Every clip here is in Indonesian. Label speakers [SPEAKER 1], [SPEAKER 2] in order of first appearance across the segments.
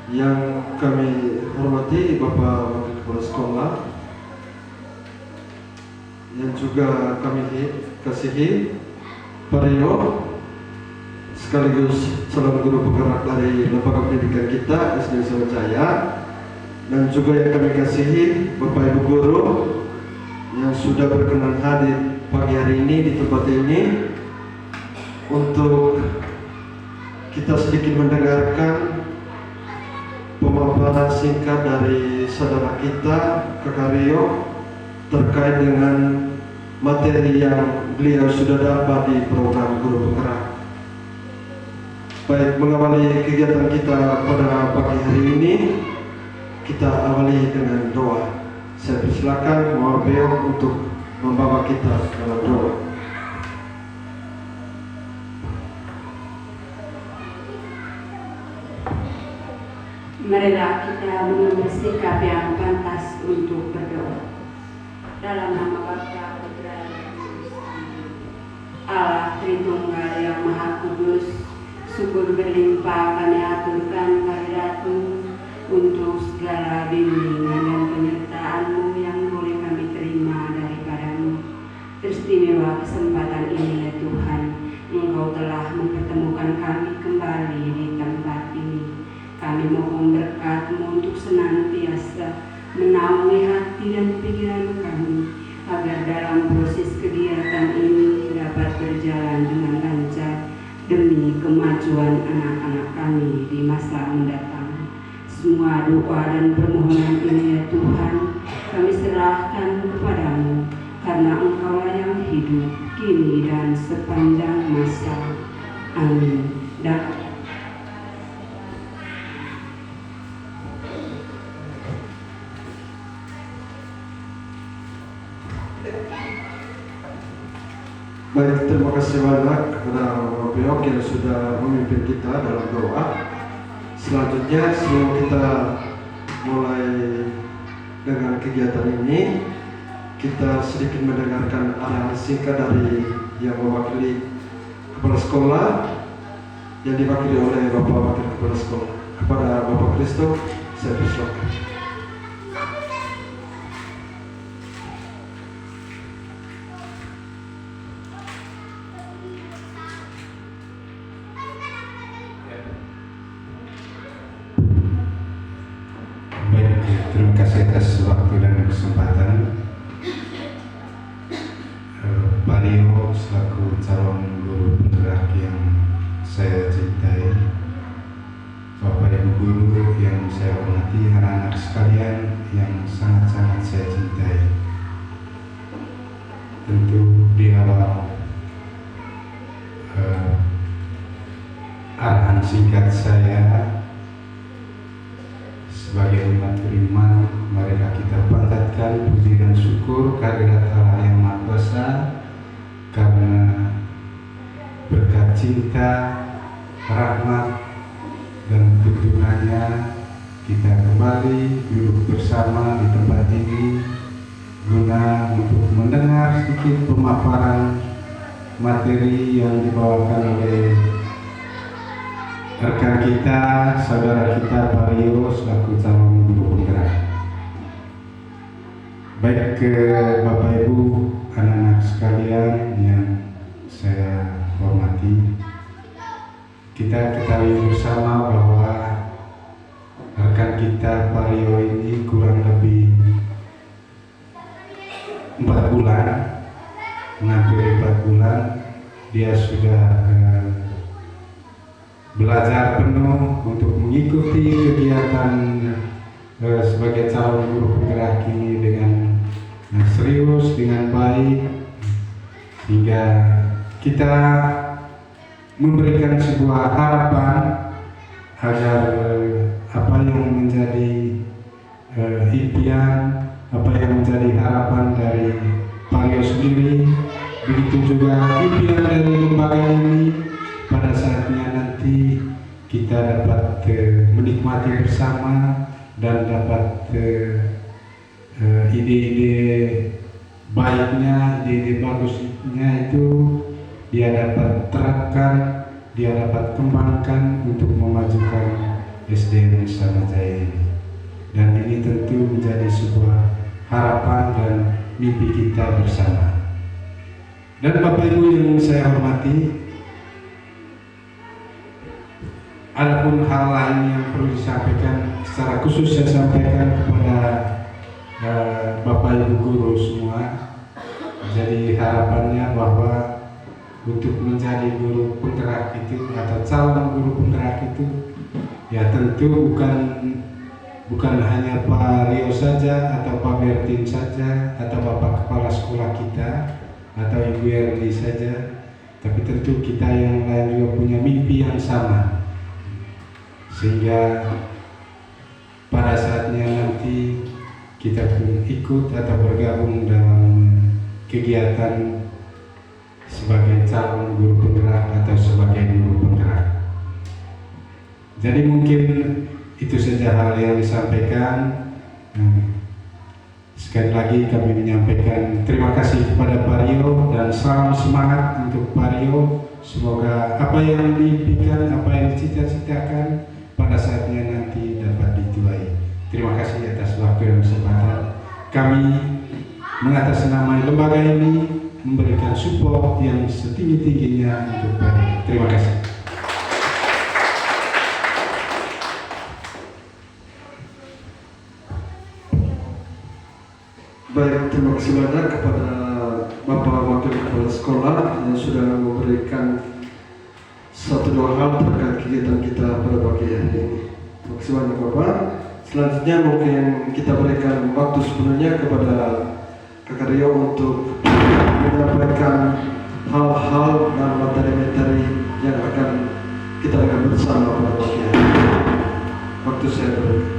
[SPEAKER 1] Yang kami hormati Bapak Wakil Kepala Sekolah, yang juga kami kasihi Pak Rio, sekaligus calon guru penggerak dari lembaga pendidikan kita SD Sriwijaya, dan juga yang kami kasihi Bapak Ibu guru yang sudah berkenan hadir pagi hari ini di tempat ini untuk kita sedikit mendengarkan pemaparan singkat dari saudara kita Kakak Rio terkait dengan materi yang beliau sudah dapat di program guru penggerak. Baik, mengawali kegiatan kita pada pagi hari ini, kita awali dengan doa. Saya persilakan Mawar Beo untuk membawa kita dalam doa.
[SPEAKER 2] Marilah kita mengambil sikap yang pantas untuk berdoa. Dalam nama Bapa, Putra, dan Yesus. Allah Tritunggal yang Maha Kudus, syukur berlimpah kami aturkan kehadirat-Mu untuk segala bimbingan dan penyertaan-Mu yang boleh kami terima daripada-Mu. Teristimewa kesempatan ini ya Tuhan, Engkau telah mempertemukan kami kembali di tempat ini. Kami mohon berkat-Mu untuk senantiasa menaungi hati dan pikiran kami, agar dalam proses kegiatan ini dapat berjalan dengan lancar demi kemajuan anak-anak kami di masa mendatang. Semua doa dan permohonan ini ya Tuhan, kami serahkan kepada-Mu, karena Engkaulah yang hidup kini dan sepanjang masa. Amin.
[SPEAKER 1] Baik, terima kasih banyak kepada Bapak Beok yang sudah memimpin kita dalam doa. Selanjutnya, sebelum kita mulai dengan kegiatan ini, kita sedikit mendengarkan arahan singkat dari yang mewakili kepala sekolah yang diwakili oleh Bapak Wakil Kepala Sekolah. Kepada Bapak Kristo, saya persilakan.
[SPEAKER 3] Terima kasih atas waktu dan kesempatan. Pak Rio selaku calon guru penggerak yang saya cintai, Bapak Ibu guru yang saya hormati, anak-anak sekalian yang sangat-sangat saya cintai. Tentu di awal arahan singkat saya sebagai umat beriman, marilah kita panjatkan puji dan syukur kehadirat Allah yang Maha Kuasa, karena berkat cinta, rahmat, dan tuntunannya kita kembali duduk bersama di tempat ini guna untuk mendengar sedikit pemaparan materi yang dibawakan oleh rekan kita, saudara kita Pak Rio selaku calon guru penggerak. Baik ke Bapak Ibu, anak-anak sekalian yang saya hormati, kita ketahui bersama bahwa rekan kita Pak Rio ini kurang lebih 4 bulan, hampir 4 bulan, dia sudah belajar penuh untuk mengikuti kegiatan sebagai calon guru penggerak ini dengan serius, dengan baik, sehingga kita memberikan sebuah harapan agar apa yang menjadi impian, apa yang menjadi harapan dari Pak Rio sendiri, begitu juga impian dari lembaga ini, pada saatnya nanti kita dapat menikmati bersama dan dapat ide-ide baiknya, ide-ide bagusnya itu dia dapat terapkan, dia dapat kembangkan untuk memajukan SDN Samajaya ini. Dan ini tentu menjadi sebuah harapan dan mimpi kita bersama. Dan Bapak Ibu yang saya hormati, adapun hal lain yang perlu disampaikan, secara khusus saya sampaikan kepada Bapak Ibu guru semua. Jadi harapannya bahwa untuk menjadi guru penggerak itu atau calon guru penggerak itu ya tentu bukan hanya Pak Rio saja atau Pak Bertin saja atau Bapak Kepala Sekolah kita atau Ibu Erli saja, tapi tentu kita yang lain juga punya mimpi yang sama, sehingga pada saatnya nanti kita pun ikut atau bergabung dalam kegiatan sebagai calon guru penggerak atau sebagai guru penggerak. Jadi mungkin itu saja hal yang disampaikan. Sekali lagi kami menyampaikan terima kasih kepada Pak Rio dan salam semangat untuk Pak Rio. Semoga apa yang diimpikan, apa yang dicita-citakan pada saatnya nanti dapat dituai. Terima kasih atas waktu dan kesempatan. Kami mengatasnamai lembaga ini memberikan support yang setinggi-tingginya untuk Pak Rio. Terima kasih.
[SPEAKER 1] Baik, terima kasih banyak kepada Bapak Wakil Kepala Sekolah yang sudah memberikan satu dua hal terkait kegiatan kita pada pagi hari ini. Terima kasih banyak Bapak. Selanjutnya mungkin kita berikan waktu sepenuhnya kepada Kakak Rio untuk menyampaikan hal-hal dan materi-materi yang akan kita lakukan bersama pada pagi hari ini. Waktu saya berikan.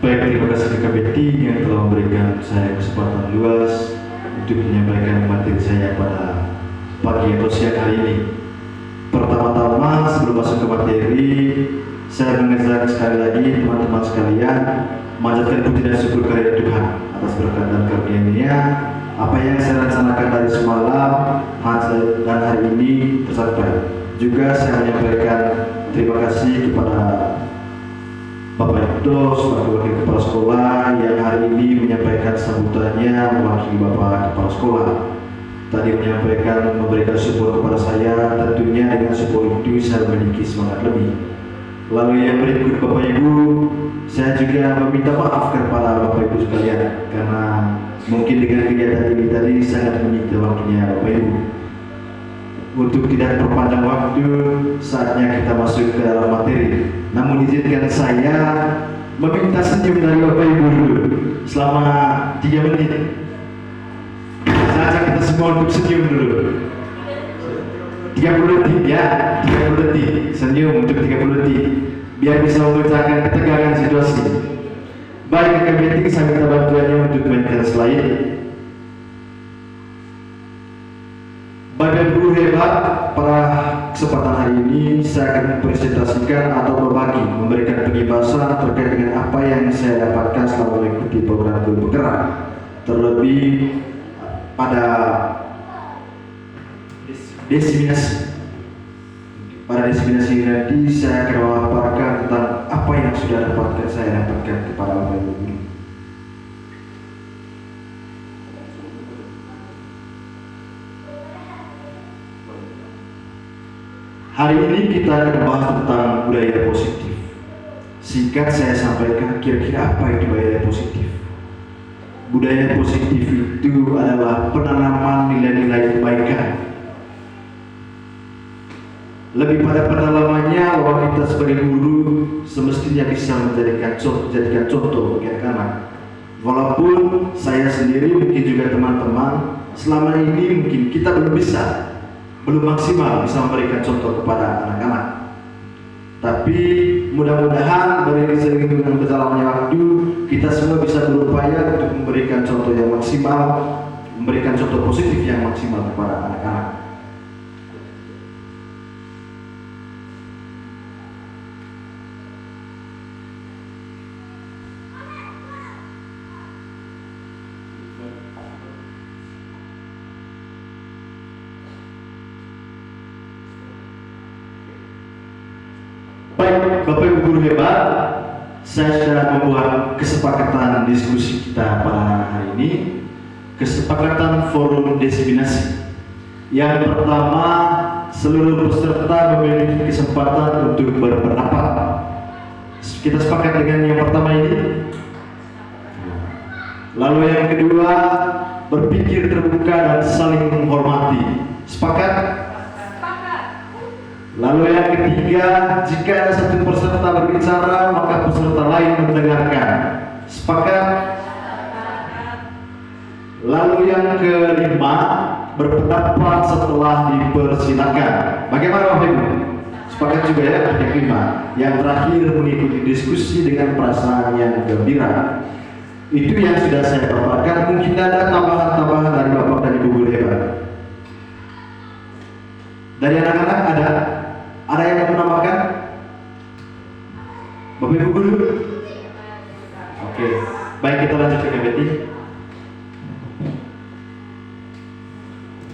[SPEAKER 4] Baik, terima kasih Kakak Betty yang telah memberikan saya kesempatan luas untuk menyampaikan materi saya pada pagi atau siang hari ini. Pertama-tama sebelum masuk ke materi, saya mengucapkan sekali lagi teman-teman sekalian mengucapkan puji dan syukur kepada Tuhan atas berkat dan karunia-Nya. Apa yang saya rencanakan dari semalam dan hari ini tercapai. Juga saya menyampaikan terima kasih kepada Bapak Dos, Wakil Kepala Sekolah yang hari ini menyampaikan sambutannya mewakili Bapak Kepala Sekolah. Tadi menyampaikan memberikan support kepada saya, tentunya dengan support itu saya memiliki semangat lebih. Lalu yang berikut Bapak Ibu, saya juga meminta maaf kepada Bapak Ibu sekalian karena mungkin dengan kegiatan ini tadi sangat menyita waktunya Bapak Ibu. Untuk tidak perpanjang waktu, saatnya kita masuk ke dalam materi. Namun izinkan saya meminta senyum dari Bapak Ibu dulu selama 3 menit. Saya ajak kita semua untuk senyum dulu. 30 detik ya, 30 detik senyum untuk 30 detik biar bisa memecahkan ketegangan situasi. Baik, Kakak Betty, saya minta bantuannya untuk mainkan slide. Bapak Guru hebat, pada kesempatan hari ini saya akan mempresentasikan atau berbagi, memberikan penjelasan terkait dengan apa yang saya dapatkan selama mengikuti program Guru Penggerak. Terlebih pada diseminasi. Pada diseminasi nanti saya akan memaparkan tentang apa yang sudah saya dapatkan kepada Bapak Ibu Guru. Hari ini kita akan bahas tentang budaya positif. Singkat saya sampaikan kira-kira apa itu budaya positif. Budaya positif itu adalah penanaman nilai-nilai kebaikan. Lebih pada pendalamannya bahwa kita sebagai guru semestinya bisa menjadikan contoh bagi anak-anak. Walaupun saya sendiri mungkin juga teman-teman selama ini mungkin kita belum maksimal bisa memberikan contoh kepada anak-anak. Tapi mudah-mudahan beriring dengan berjalannya waktu kita semua bisa berupaya untuk memberikan contoh yang maksimal, memberikan contoh positif yang maksimal kepada anak-anak. Baik, Bapak Ibu guru hebat, saya sudah membuat kesepakatan diskusi kita pada hari ini, kesepakatan forum diseminasi. Yang pertama, seluruh peserta memiliki kesempatan untuk berpendapat. Kita sepakat dengan yang pertama ini. Lalu yang kedua, berpikir terbuka dan saling menghormati. Sepakat? Lalu yang ketiga, jika ada satu peserta berbicara, maka peserta lain mendengarkan. Sepakat? Lalu yang kelima, berpendapat setelah dipersilakan. Bagaimana Bapak Ibu? Sepakat juga ya, yang kelima. Yang terakhir, mengikuti diskusi dengan perasaan yang gembira. Itu yang sudah saya paparkan. Mungkin ada tambahan-tambahan dari Bapak dan Ibu guru hebat. Dari anak-anak ada? Ada yang mau menambahkan? Bapak Ibu guru? Oke, baik, kita lanjut ke Betty.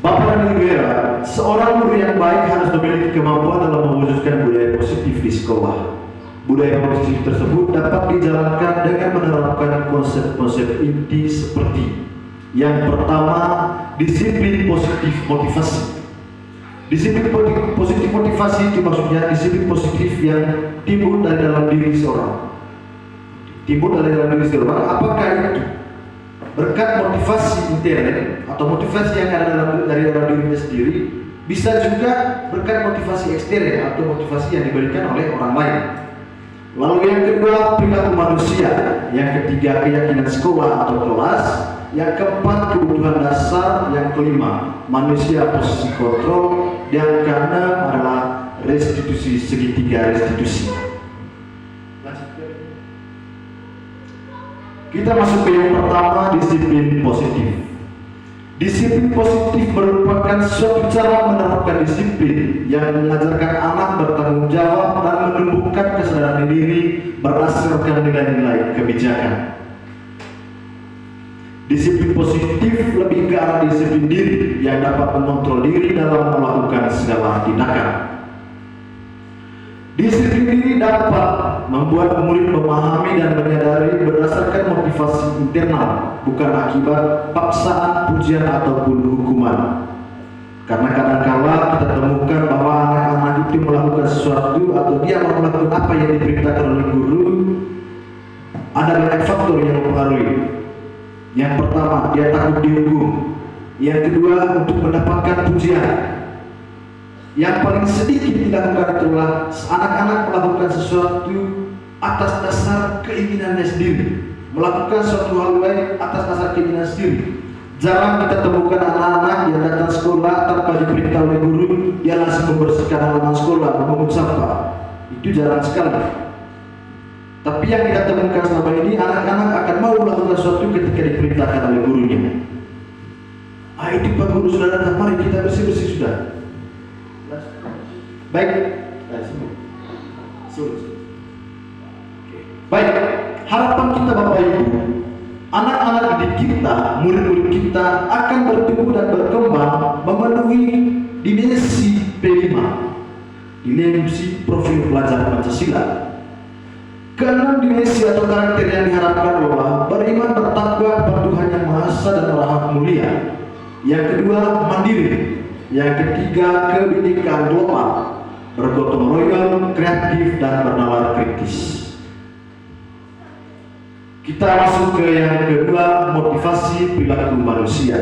[SPEAKER 4] Bapak dan Ibu hebat, seorang guru yang baik harus memiliki kemampuan dalam mewujudkan budaya positif di sekolah. Budaya positif tersebut dapat dijalankan dengan menerapkan konsep-konsep inti seperti: yang pertama, disiplin positif motivasi. Disiplin positif motivasi itu maksudnya disiplin positif yang timbul dari dalam diri seorang. Timbul dari dalam diri seorang, apakah itu? Berkat motivasi intern atau motivasi yang ada dari dalam dirinya sendiri, bisa juga berkat motivasi ekstern atau motivasi yang diberikan oleh orang lain. Lalu yang kedua, perilaku manusia. Yang ketiga, keyakinan sekolah atau kelas. Yang keempat, kebutuhan dasar. Yang kelima, manusia posisi kontrol. Yang keenam adalah restitusi, segitiga restitusi. Kita masuk ke yang pertama, disiplin positif. Disiplin positif merupakan suatu cara menerapkan disiplin yang mengajarkan anak bertanggung jawab dan menumbuhkan kesadaran diri berdasarkan nilai-nilai kebijakan. Disiplin positif lebih ke arah disiplin diri yang dapat mengontrol diri dalam melakukan segala tindakan. Disiplin diri dapat membuat murid memahami dan menyadari berdasarkan motivasi internal, bukan akibat paksaan, pujian ataupun hukuman. Karena kadang-kala kita temukan bahwa anak-anak itu melakukan sesuatu atau dia melakukan apa yang diperintahkan oleh guru, ada banyak faktor yang mempengaruhi. Yang pertama, dia takut dihukum. Yang kedua, untuk mendapatkan pujian. Yang paling sedikit dilakukan itulah anak-anak melakukan sesuatu atas dasar keinginannya sendiri, melakukan suatu hal baik atas dasar keinginan sendiri. Jarang kita temukan anak-anak yang datang sekolah tanpa diperintah oleh guru, dia langsung membersihkan halaman sekolah, memungut sampah. Itu jarang sekali. Tapi yang kita temukan selama ini, anak-anak akan mau melakukan sesuatu ketika diperintahkan oleh gurunya. Itu Pak Guru sudah datang, mari kita bersih-bersih sudah. Baik, baik. Harapan kita Bapak Ibu, anak-anak didik kita, murid-murid kita akan bertumbuh dan berkembang memenuhi dimensi P5, dimensi profil pelajar Pancasila. Keenam dimensi atau karakter yang diharapkan adalah beriman, bertakwa kepada Tuhan Yang Maha Esa dan Maha Mulia. Yang kedua, mandiri. Yang ketiga, kebinekaan global, bergotong royong, kreatif dan bernalar kritis. Kita masuk ke yang kedua, motivasi perilaku manusia.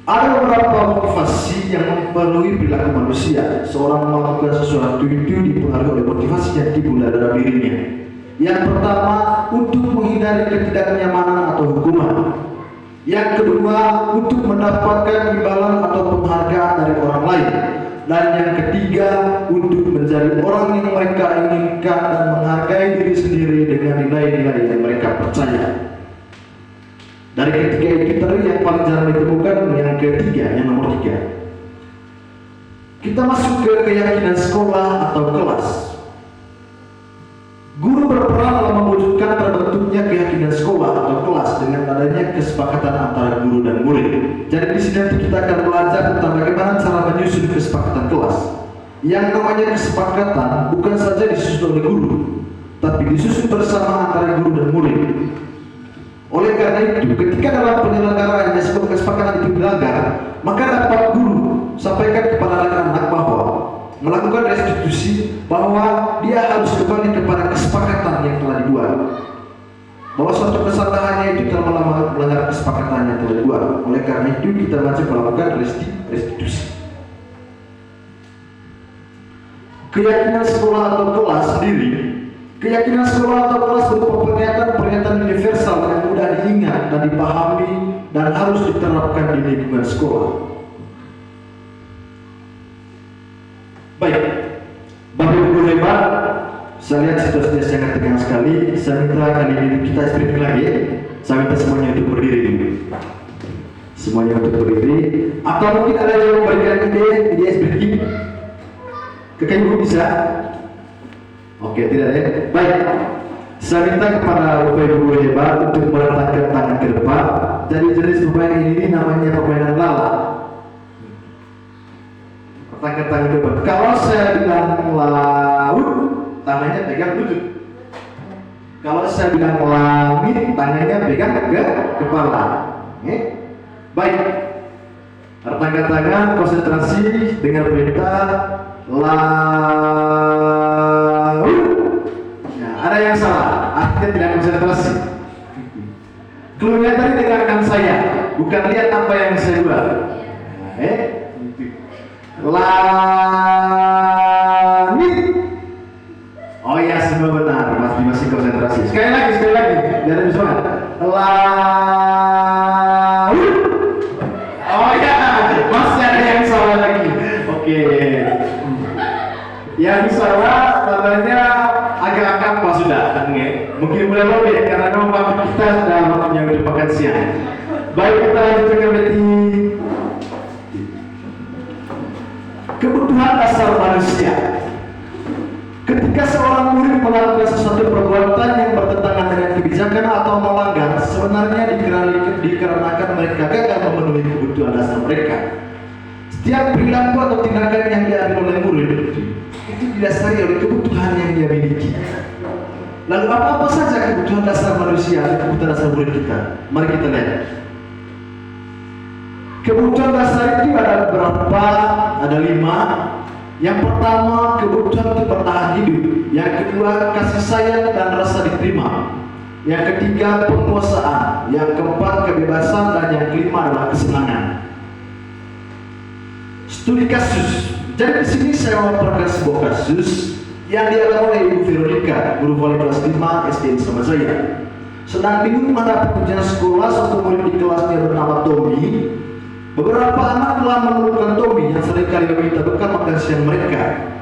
[SPEAKER 4] Ada beberapa motivasi yang mempengaruhi perilaku manusia. Seorang melakukan sesuatu itu dipengaruhi oleh motivasi yang timbul dalam dirinya. Yang pertama, untuk menghindari ketidaknyamanan atau hukuman. Yang kedua, untuk mendapatkan imbalan atau penghargaan dari orang lain. Dan yang ketiga, untuk menjadi orang yang mereka inginkan dan menghargai diri sendiri dengan nilai-nilai yang mereka percaya. Dari ketiga itu tadi yang paling jarang ditemukan yang ketiga, yang nomor 3. Kita masuk ke keyakinan sekolah atau kelas. Guru berperan dalam mewujudkan terbentuknya keyakinan sekolah atau kelas dengan adanya kesepakatan antara guru dan murid. Jadi di sini nanti kita akan belajar tentang bagaimana cara menyusun kesepakatan kelas. yang namanya kesepakatan bukan saja disusun oleh guru, tapi disusun bersama antara guru dan murid. Oleh karena itu, ketika dalam penyelenggaraannya sebuah kesepakatan itu dilanggar, maka dapat guru sampaikan kepada anak-anak bahwa melakukan restitusi, bahwa dia harus kembali kepada kesepakatan yang telah dibuat, bahwa suatu kesalahannya itu telah melanggar kesepakatan yang telah dibuat. Oleh karena itu kita wajib melakukan restitusi. Keyakinan sekolah atau kelas sendiri, keyakinan sekolah atau kelas berupa pernyataan universal yang mudah diingat dan dipahami dan harus diterapkan di lingkungan sekolah. Baik, Bapak Ibu hebat, saya lihat situasinya sangat tegang sekali. Saya minta kali ini kita speak lagi. Saya minta semuanya untuk berdiri dulu. Semuanya untuk berdiri. Atau mungkin ada yang memberikan ide speaking. Kakak Ibu bisa? Oke, tidak ya? Baik. Saya minta kepada Bapak Ibu hebat untuk meletakkan tangan ke depan. Jadi jenis permainan ini namanya permainan lala. Letakkan tangan ke depan. Kalau saya bilang laut, tangannya pegang lutut. Kalau saya bilang langit, tangannya pegang ke kepala. Baik. Retakkan tangan, konsentrasi dengan perintah laut. Nah, ada yang salah, artinya tidak konsentrasi. Cluenya tadi dengarkan saya, bukan lihat apa yang saya buat. Langit. Oh ya, semua benar, masih konsentrasi. Sekali lagi, biar lebih semangat. Laut. Oh ya, masih ada yang salah lagi. Oke. Yang salah katanya agak apa sudah, mungkin mulai lebih karena memang kita sudah waktunya untuk makan siang. Baik, kita lanjutkan berarti kebutuhan dasar manusia. Ketika seorang murid melakukan sesuatu perbuatan yang bertentangan dengan kebijakan atau melanggar, sebenarnya dikarenakan mereka gagal memenuhi kebutuhan dasar mereka. Setiap perilaku atau tindakan yang diambil oleh murid itu didasari oleh kebutuhan yang dia miliki. Lalu apa saja kebutuhan dasar manusia dan kebutuhan dasar murid kita? Mari kita lihat. Kebutuhan dasar itu ada berapa? Ada 5. Yang pertama, kebutuhan untuk bertahan hidup. Yang kedua, kasih sayang dan rasa diterima. Yang ketiga, penguasaan. Yang keempat, kebebasan. Dan yang kelima adalah kesenangan. Studi kasus. Jadi di sini saya memaparkan sebuah kasus yang dialami oleh Ibu Veronica, guru voli kelas 5 SD sama saya. Sedang bingung mendapat ujian sekolah, satu murid di kelasnya bernama Tommy. Beberapa anak telah menemukan Tommy yang seringkali meminta bekal makan siang mereka.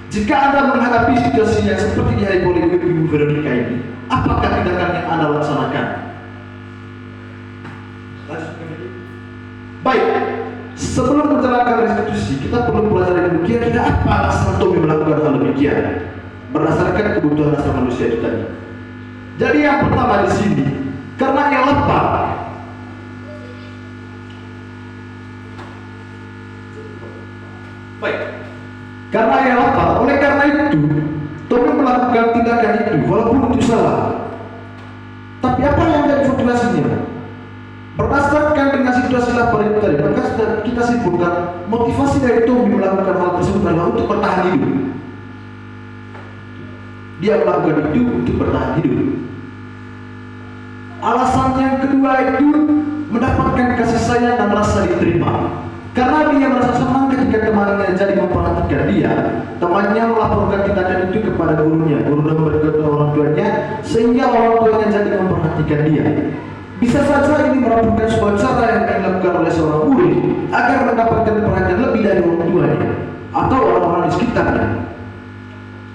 [SPEAKER 4] Jika Anda menghadapi situasi yang seperti dihadapi oleh Ibu Veronica ini, apakah tindakan yang Anda laksanakan? Baik. Sebelum menjalankan restitusi, kita perlu pelajari dulu kira-kira apa alasan Tommy melakukan hal demikian berdasarkan kebutuhan dasar manusia itu tadi. Jadi yang pertama di sini, karena ia lapar. Baik. Karena ia lapar, oleh karena itu Tommy melakukan tindakan itu walaupun itu salah. Tapi apa yang menjadi motivasinya? Berdasarkan dengan situasi lapar itu tadi, maka kita simpulkan motivasi dari Tommy melakukan hal tersebut adalah untuk bertahan hidup. Dia melakukan itu untuk bertahan hidup. Alasan yang kedua itu mendapatkan kasih sayang dan rasa diterima. Karena dia merasa senang ketika temannya jadi memperhatikan dia, temannya melaporkan tindakan itu kepada gurunya, guru dan berkata orang tuanya, sehingga orang tuanya jadi memperhatikan dia. Bisa saja ini merupakan sebuah cara yang dilakukan oleh seorang murid agar mendapatkan perhatian lebih dari orang tuanya atau orang-orang di sekitarnya.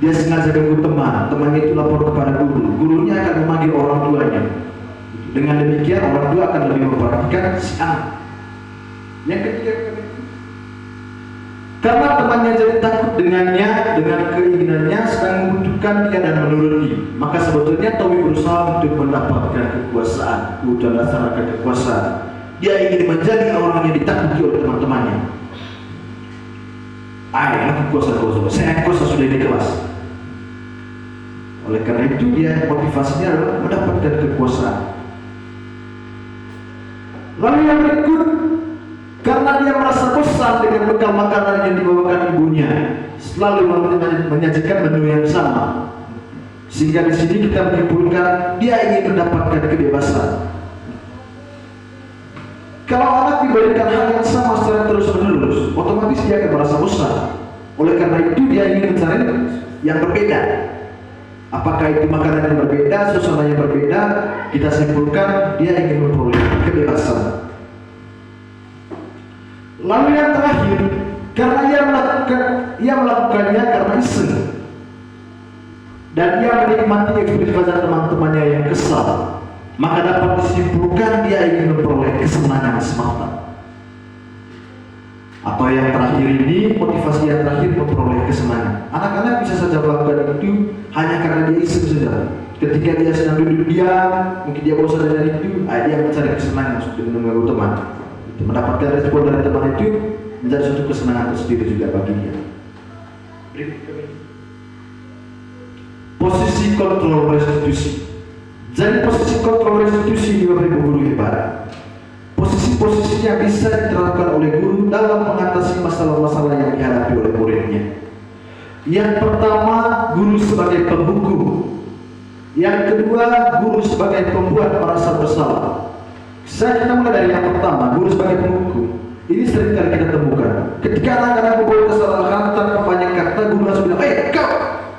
[SPEAKER 4] Dia sengaja ganggu temannya itu lapor kepada guru, gurunya akan memanggil orang tuanya. Dengan demikian orang tua akan lebih memperhatikan si anak. Yang ketiga, karena temannya jadi takut dengannya, dengan keinginannya sedang membutuhkan dia dan menuruti, maka sebetulnya Tommy berusaha untuk mendapatkan kekuasaan, kebutuhan dasar akan kekuasaan. Dia ingin menjadi orang yang ditakuti oleh teman-temannya. Aku kuasa, saya kuasa sudah di kelas. Oleh karena itu dia motivasinya adalah mendapatkan kekuasaan. Lalu yang berikut, karena dia merasa bosan dengan bekal makanan yang dibawakan ibunya, selalu menyajikan menu yang sama. Sehingga di sini kita menyimpulkan dia ingin mendapatkan kebebasan. Kalau anak diberikan hal yang sama secara terus-menerus, otomatis dia akan merasa bosan. Oleh karena itu dia ingin mencari yang berbeda. Apakah itu makanan yang berbeda, suasana yang berbeda? Kita simpulkan dia ingin memperoleh kebebasan. Lalu yang terakhir, karena ia melakukannya karena iseng, dan dia menikmati ekspresi teman-temannya yang kesal, maka dapat disimpulkan dia ingin memperoleh kesenangan semata. Atau yang terakhir ini, motivasi yang terakhir memperoleh kesenangan. Anak-anak bisa saja melakukan itu hanya karena dia iseng saja. Ketika dia sedang duduk diam, mungkin dia bosan dengan itu, dia mencari kesenangan untuk mengganggu teman. Mendapatkan respon dari teman itu menjadi suatu kesenangan tersendiri juga bagi dia. Posisi kontrol restitusi. Jadi posisi kontrol restitusi di Bapak Ibu guru hebat. Posisi-posisi yang bisa diterapkan oleh guru dalam mengatasi masalah-masalah yang dihadapi oleh muridnya. Yang pertama, guru sebagai penghukum. Yang kedua, guru sebagai pembuat merasa bersalah. Kita mulai dari yang pertama, guru sebagai penghukum. Ini sering kali kita temukan. Ketika anak-anak membuat kesalahan tanpa banyak kata, guru langsung bilang, kau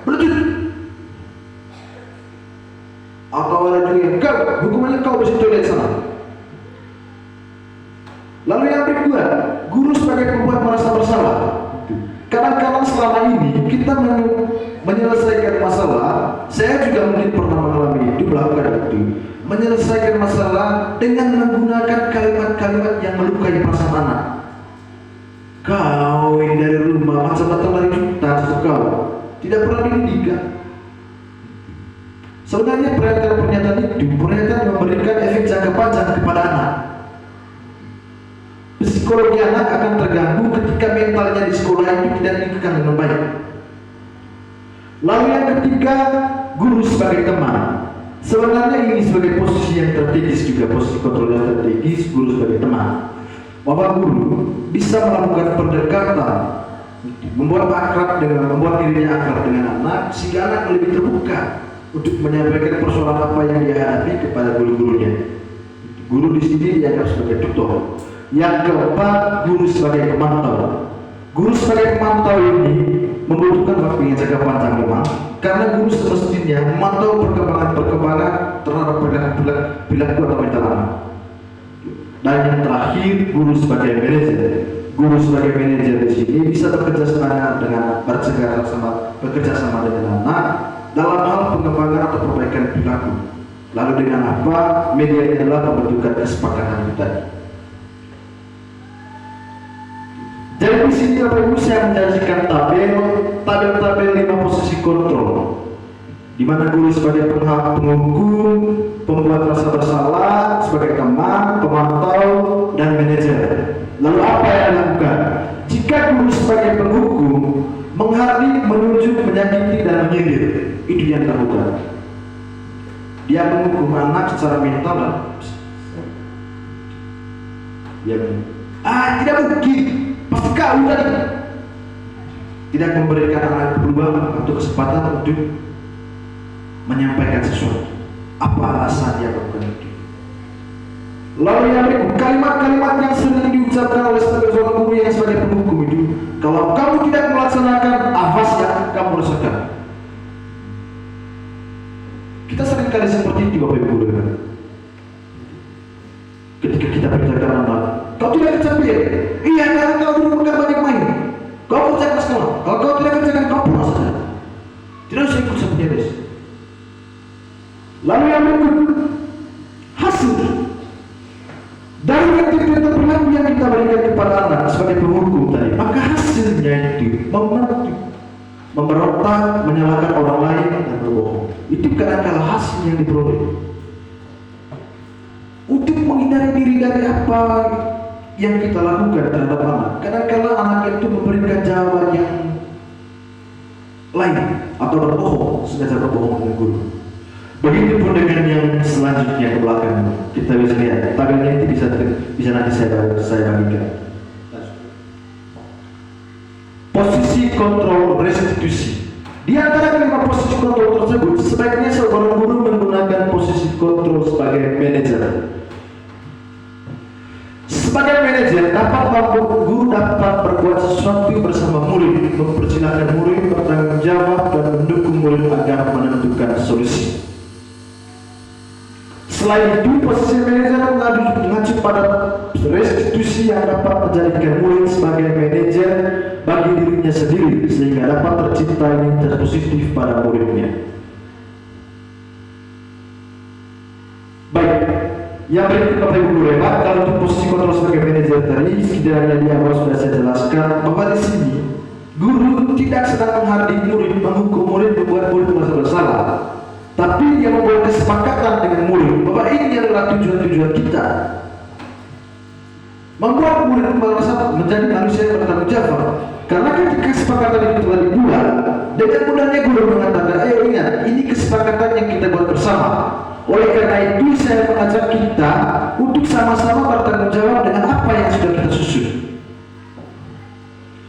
[SPEAKER 4] berlutut. Atau ada juga yang kau, hukumannya kau bersih toilet sana. Lalu yang kedua, guru sebagai pembuat merasa bersalah. Kadang-kadang selama ini kita menyelesaikan masalah. Saya juga mungkin pernah mengalami itu, melakukan itu. Menyelesaikan masalah dengan menggunakan kalimat-kalimat yang melukai perasaan anak. Kau ini dari rumah macam-macam dari hutan, kau tidak pernah dididik. Sebenarnya pernyataan itu memberikan efek jangka panjang kepada anak. Psikologi anak akan terganggu ketika mentalnya di sekolah itu tidak dikekang dengan baik. Lalu yang ketiga, guru sebagai teman. Sebenarnya ini sebagai posisi yang strategis juga, posisi kontrol yang strategis, guru sebagai teman. Bahwa guru bisa melakukan pendekatan, membuat dirinya akrab dengan anak, sehingga anak lebih terbuka untuk menyampaikan persoalan apa yang dia hadapi kepada guru-gurunya. Guru di sini dianggap sebagai tutor. Yang keempat, guru sebagai pemantau. Guru sebagai pemantau ini membutuhkan waktu yang jangka panjang memang, karena guru semestinya memantau perkembangan terhadap perilaku atau mental anak. Dan yang terakhir, guru sebagai manajer. Guru sebagai manajer di sini bisa bekerja sama dengan anak dalam hal pengembangan atau perbaikan perilaku. Lalu dengan apa? Media adalah pembentukan kesepakatan itu tadi. Jadi di sini Bapak Ibu saya menjanjikan tabel 5 posisi kontrol, di mana guru sebagai penghukum, pembuat rasa bersalah, sebagai teman, pemantau, dan manajer. Lalu apa yang dilakukan? Jika guru sebagai penghukum menghardik, menunjuk, menyakiti, dan menyindir, itu yang dilakukan. Dia menghukum anak secara mental dan tidak mungkin. Pasti kau tadi tidak memberikan anak peluang atau kesempatan untuk menyampaikan sesuatu. Apa alasan dia melakukan itu? Lalu yang berikut, kalimat-kalimat yang sering diucapkan oleh seorang guru yang sebagai penghukum itu, kalau kamu tidak melaksanakan, awas yang kamu rasakan. Kita sering kali seperti itu Bapak Ibu guru. Ketika kita perintahkan anak, kau tidak kecapean. Iya, karena kau dulu bukan banyak main. Kau kerjakan sekolah. Kalau kau tidak kerjakan, kau pulang saja. Tidak usah ikut sampai beres. Lalu yang berikut, hasil dari ketika perilaku yang kita berikan kepada anak sebagai penghukum tadi, maka hasilnya itu memberontak, menyalahkan orang lain dan berbohong. Itu kadang-kadang hasil yang diperoleh. Untuk menghindari diri dari apa? yang kita lakukan terhadap anak. Kadang-kadang anak itu memberikan jawaban yang lain atau berbohong, sengaja berbohong dengan guru. Begitupun dengan yang selanjutnya ke belakang, kita bisa lihat. Tabelnya itu bisa nanti saya bagikan. Posisi kontrol restitusi. Di antara kelima posisi kontrol tersebut, sebaiknya seorang guru menggunakan posisi kontrol sebagai manajer. Sebagai manajer, guru dapat berbuat sesuatu bersama murid, mempersilahkan murid bertanggung jawab dan mendukung murid agar menentukan solusi. Selain itu, posisi manajer mengacu pada restitusi yang dapat menjadikan murid sebagai manajer bagi dirinya sendiri sehingga dapat tercipta nilai positif pada muridnya. Baik, yang berikut Bapak Ibu guru hebat, kalau untuk posisi kontrol sebagai manajer tadi, sekiranya di awal sudah saya jelaskan bahwa di sini guru tidak sedang menghardik murid, menghukum murid, membuat murid merasa bersalah. Tapi dia membuat kesepakatan dengan murid bahwa ini adalah tujuan-tujuan kita, membuat murid merasa menjadi manusia yang bertanggung jawab. Karena ketika kesepakatan itu telah dibuat, dengan mudahnya guru mengatakan, ayo ingat, ini kesepakatan yang kita buat bersama. Oleh karena itu saya mengajak kita untuk sama-sama bertanggung jawab dengan apa yang sudah kita susun.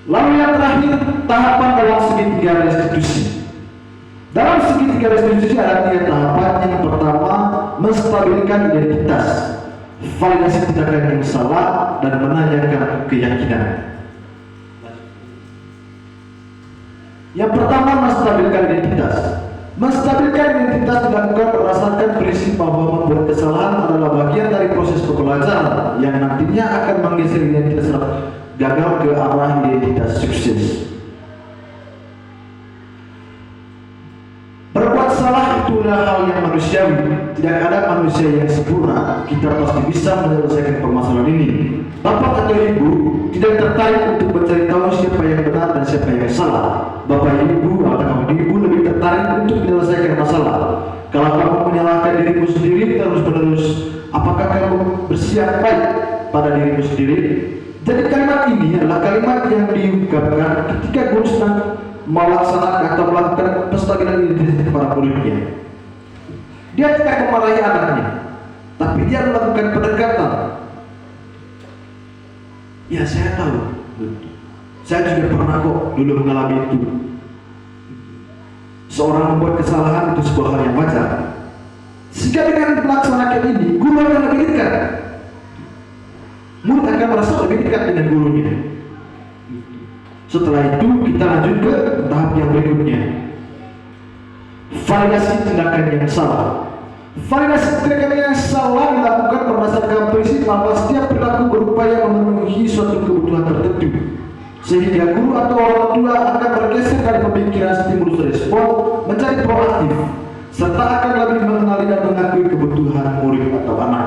[SPEAKER 4] Lalu yang terakhir, tahapan dalam segitiga restitusi. Dalam segitiga restitusi ada 3 tahapan. Yang pertama, menstabilkan identitas, validasi tindakan yang salah, dan menanyakan keyakinan. Yang pertama, menstabilkan identitas. Menstabilkan identitas dilakukan berdasarkan prinsip bahwa membuat kesalahan adalah bagian dari proses pembelajaran yang nantinya akan menggeser identitas gagal ke arah identitas sukses. Berbuat salah itulah hal yang manusiawi. Tidak ada manusia yang sempurna. Kita pasti bisa menyelesaikan permasalahan ini. Bapak atau ibu tidak tertarik untuk mencari tahu siapa yang benar dan siapa yang salah. Bapak ibu atau ibu lebih tertarik untuk menyelesaikan masalah. Kalau kamu menyalahkan dirimu sendiri terus-menerus, apakah kamu bersiap baik pada dirimu sendiri? Jadi kalimat ini adalah kalimat yang diungkapkan ketika guru sedang melaksanakan atau melakukan penstabilan identitas para muridnya. Dia tidak memarahi anaknya, tapi dia melakukan pendekatan. Ya saya tahu, saya juga pernah kok dulu mengalami itu. Seorang membuat kesalahan itu sebuah hal yang wajar. Jika dengan melaksanakan ini, guru akan lebih dekat. Murid akan merasa lebih dekat dengan gurunya. Setelah itu kita lanjut ke tahap yang berikutnya. Validasi tindakan yang salah. Validasi tindakan yang salah dilakukan berdasarkan prinsip bahwa setiap perilaku berupaya memenuhi suatu kebutuhan tertentu, sehingga guru atau orang tua akan bergeser dari pemikiran stimulus respon menjadi proaktif, serta akan lebih mengenali dan mengakui kebutuhan murid atau anak.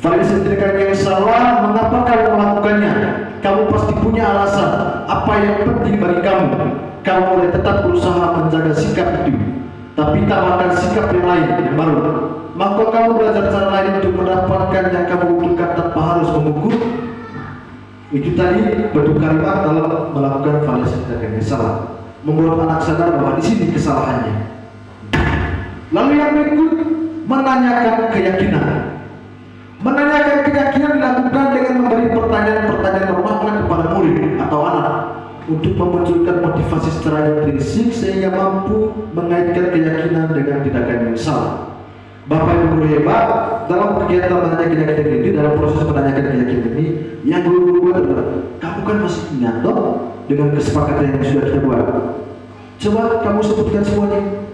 [SPEAKER 4] Validasi tindakan yang salah, mengapa kamu melakukannya? Kamu pasti punya alasan. Apa yang penting bagi kamu? Kamu boleh tetap berusaha menjaga sikap itu, tapi tambahkan sikap yang lain, yang baru. Maka kamu belajar cara lain untuk mendapatkan yang kamu butuhkan tanpa harus mengukur. Itu tadi bentuk kalimat dalam melakukan validasi tindakan yang salah, membuat anak sadar bahwa di sini kesalahannya. Lalu yang berikut, menanyakan keyakinan. Menanyakan keyakinan dilakukan dengan memberi pertanyaan-pertanyaan bermakna kepada murid atau anak untuk memunculkan motivasi secara intrinsik sehingga mampu mengaitkan keyakinan dengan tindakan yang salah. Bapak Ibu guru hebat, dalam kegiatan menanyakan keyakinan ini, dalam proses menanyakan keyakinan ini, yang guru buat adalah, kamu kan masih ingat dong dengan kesepakatan yang sudah kita buat. Coba kamu sebutkan semuanya.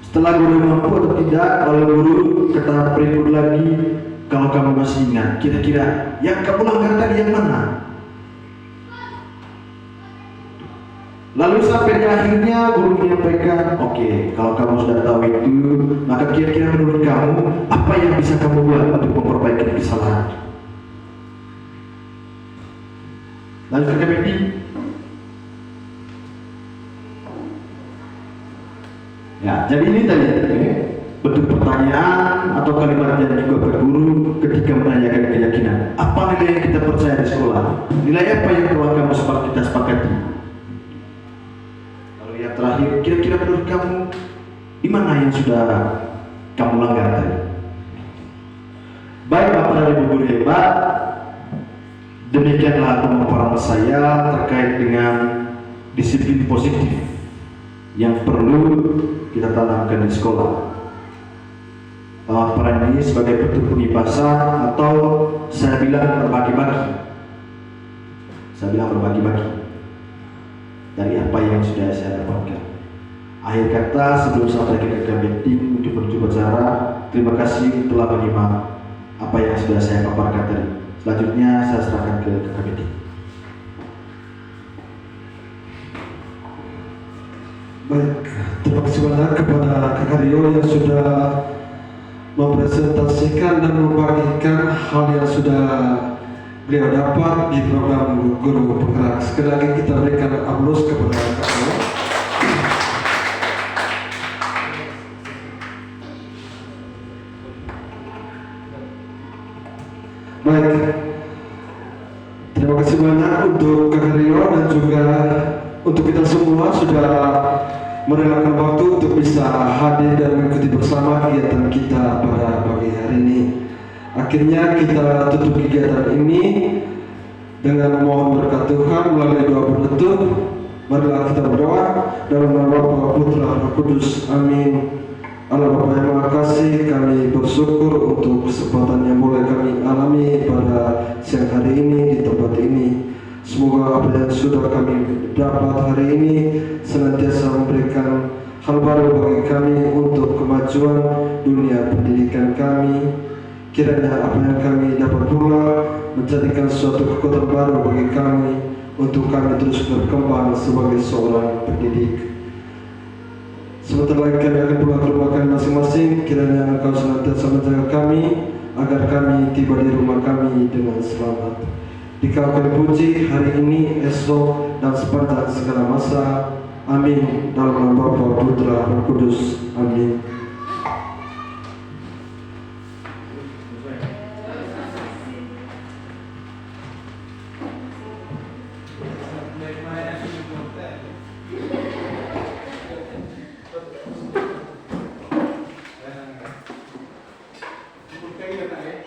[SPEAKER 4] Setelah guru mampu atau tidak, lalu guru ke tahap berikut lagi. Kalau kamu masih ingat, kira-kira yang kamu langgar tadi yang mana? Lalu sampai di akhirnya guru menyampaikan, oke, kalau kamu sudah tahu itu, maka kira-kira menurut kamu apa yang bisa kamu buat untuk memperbaiki kesalahan? Lanjut ke Betty. Ya, jadi ini tadi bentuk pertanyaan atau kalimat yang juga berguru ketika menanyakan keyakinan. Apa nilai yang kita percaya di sekolah? Nilai apa yang telah kamu kita sepakati? Lalu yang terakhir, kira-kira menurut kamu di mana yang sudah kamu langgar tadi? Baik Bapak dan Ibu guru hebat, demikianlah pemaparan saya terkait dengan disiplin positif yang perlu kita tanamkan di sekolah. Pemaparan ini sebagai bentuk pembebasan atau saya bilang berbagi-bagi. Dari apa yang sudah saya dapatkan. Akhir kata sebelum sampai ke meeting untuk menuju acara, terima kasih telah menyimak apa yang sudah saya paparkan tadi. Selanjutnya saya serahkan ke meeting.
[SPEAKER 1] Baik, terima kasih banyak kepada Kakak Rio yang sudah mempresentasikan dan membagikan hal yang sudah beliau dapat di program Guru Penggerak. Sekali lagi kita berikan aplaus kepada Kakak Rio. Baik, terima kasih banyak untuk Kakak Rio dan juga untuk kita semua sudah merelakan waktu untuk bisa hadir dan mengikuti bersama kegiatan kita pada pagi hari ini. Akhirnya kita tutup kegiatan ini dengan mohon berkat Tuhan melalui doa penutup. Marilah kita berdoa dalam nama Bapa, Putra, Roh Kudus. Amin. Allah Bapa yang Maha Kasih, kami bersyukur untuk kesempatan yang boleh kami alami pada siang hari ini di tempat ini. Semoga apa yang sudah kami dapat hari ini senantiasa memberikan hal baru bagi kami untuk kemajuan dunia pendidikan kami. Kiranya apa yang kami dapat pula menjadikan suatu kekuatan baru bagi kami untuk kami terus berkembang sebagai seorang pendidik. Sebentar lagi kami akan pulang ke rumah kami masing-masing. Kiranya Engkau senantiasa menjaga kami agar kami tiba di rumah kami dengan selamat. Dikau kami puji hari ini, esok, dan sepanjang segala masa. Amin. Dalam nama Bapa, Putra, Roh Kudus. Amin.
[SPEAKER 3] Kayak